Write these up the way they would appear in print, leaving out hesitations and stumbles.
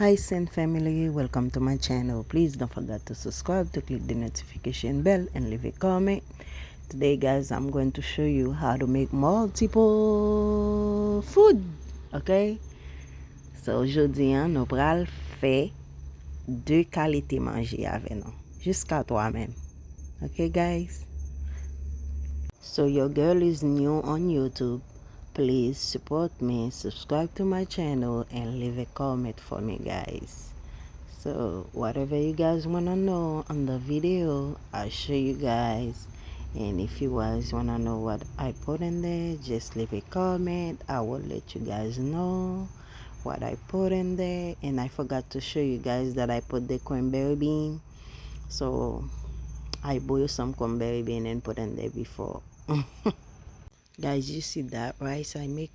Haitian family, welcome to my channel. Please don't forget to subscribe, to click the notification bell and leave a comment. Today guys, I'm going to show you how to make multiple food. Okay, so aujourd'hui nous pral faire deux qualités manger avec nous, jusqu'à toi même. Okay guys, so your girl is new on YouTube. Please support me, subscribe to my channel and leave a comment for me guys. So whatever you guys want to know on the video, I'll show you guys. And if you guys want to know what I put in there, just leave a comment. I will let you guys know what I put in there. And I forgot to show you guys that I put the cranberry bean. So I boil some cranberry bean and put in there before. Guys, you see that rice I make?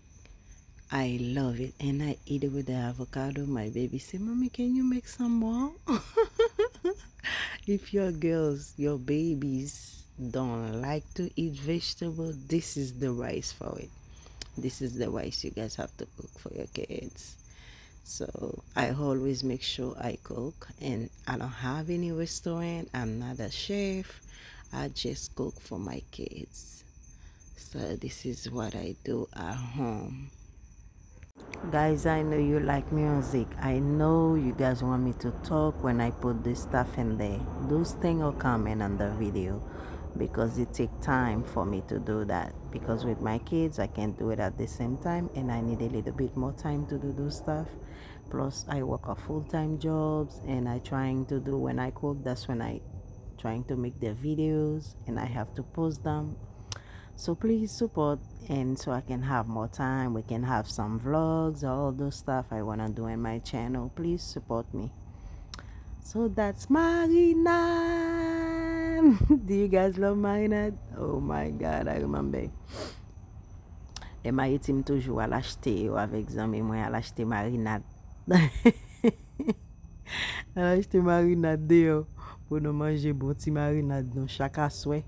I love it and I eat it with the avocado. My baby say, Mommy, can you make some more? If your girls, your babies don't like to eat vegetable, this is the rice for it. This is the rice you guys have to cook for your kids. So I always make sure I cook, and I don't have any restaurant. I'm not a chef. I just cook for my kids. So this is what I do at home. Guys, I know you like music. I know you guys want me to talk when I put this stuff in there. Those things will come in on the video because it takes time for me to do that. Because with my kids, I can't do it at the same time, and I need a little bit more time to do those stuff. Plus, I work a full-time jobs, and I trying to do when I cook. That's when I trying to make the videos, and I have to post them. So please support, and so I can have more time, we can have some vlogs, all those stuff I want to do in my channel. Please support me. So that's Marinade. Do you guys love Marinade? Oh my god, I remember et ma Haiti toujours à l'acheter avec zami moi à l'acheter Marinade. À l'acheter Marinade dehors pour nous manger bon petit Marinade dans chaque soir.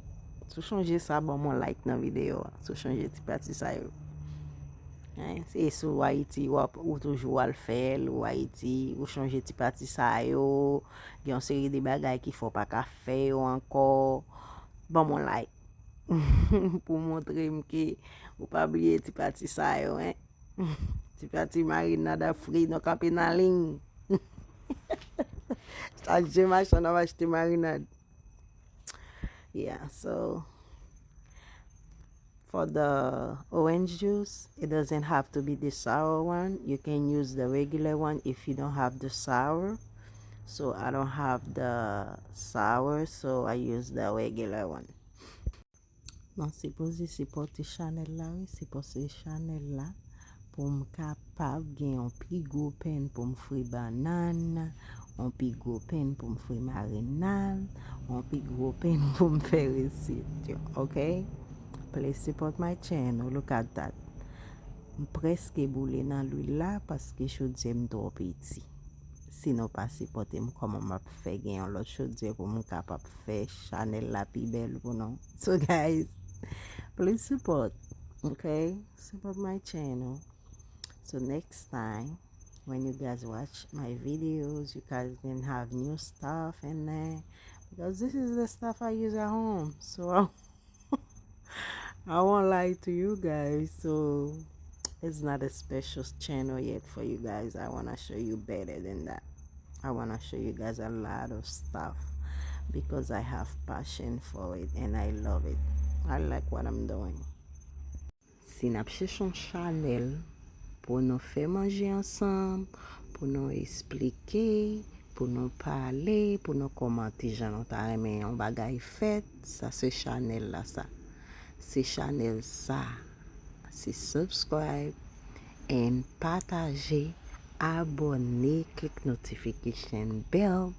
So changer ça bon mon like dans vidéo. So changer ti parti ça yo. C'est sou Haiti ou toujours le faire ou Haiti ou changer ti parti ça yo. Il y a une série de bagages qu'il faut pas qu'à faire ou encore bon mon like pour montrer que ou pas oublier ti parti ça yo hein. Ti parti Marinade frit dans camper dans ligne. Ça j'ai machin on va acheter Marinade. Yeah, so for the orange juice, it doesn't have to be the sour one. You can use the regular one if you don't have the sour. So I don't have the sour, so I use the regular one. Non, c'est posé, c'est porter Chanel là, oui, c'est porter Chanel là. Pour me capable gagner un plus gros pen pour me faire banane, un plus gros pen pour me faire marinade, un plus gros pen pour me faire recette, okay? Please support my channel. Look at that. Presque boule dans l'huile là parce que je dis trop petit. Sinon pas supporter comment m'a fait gagner l'autre chose pour me capable faire Chanel la plus belle pour nous. So guys, please support. Okay? Support my channel. So next time when you guys watch my videos, you guys can have new stuff in there because this is the stuff I use at home. So I won't lie to you guys, so it's not a special channel yet for you guys. I want to show you better than that. I want to show you guys a lot of stuff because I have passion for it and I love it. I like what I'm doing. Si nous cherchons Chanel pour nous faire manger ensemble, pour nous expliquer, pour nous parler, pour nous commenter, j'en ai aimé un bagage fait, ça c'est Chanel là ça. C'est Chanel ça. C'est subscribe and partager, abonner, click notification bell.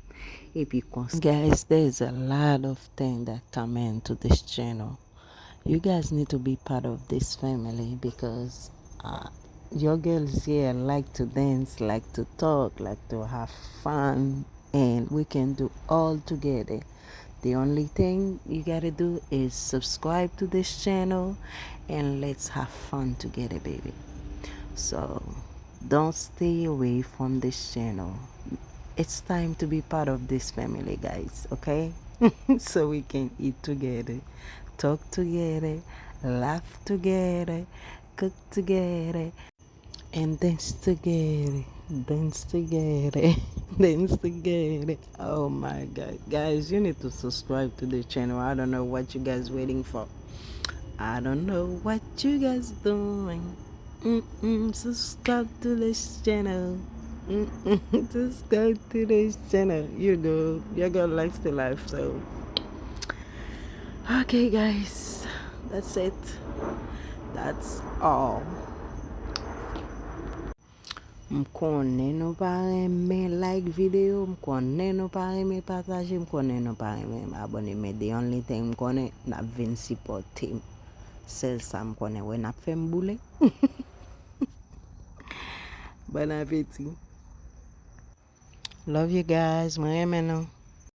Et puis guys, there's a lot of things that come into this channel. You guys need to be part of this family because your girls here like to dance, like to talk, like to have fun, and we can do all together. The only thing you gotta do is subscribe to this channel and let's have fun together, baby. So Don't stay away from this channel. It's time to be part of this family, guys, okay? So we can eat together, talk together, laugh together, cook together, and dance together. Dance together. Dance together. Oh my god. Guys, you need to subscribe to the channel. I don't know what you guys waiting for. I don't know what you guys doing. Subscribe to this channel. Subscribe to this channel. You know, your girl likes to laugh. So, okay, guys, that's it. That's all. Mkonnen nou pa reme like video, mkonnen nou pa reme partager, mkonnen nou pa reme abonner. Mais the only thing mkonnen nap vin supporter. Sel sa mkonnen we nap fe mboule. Bon appétit. Love you guys. Mwen reme nou.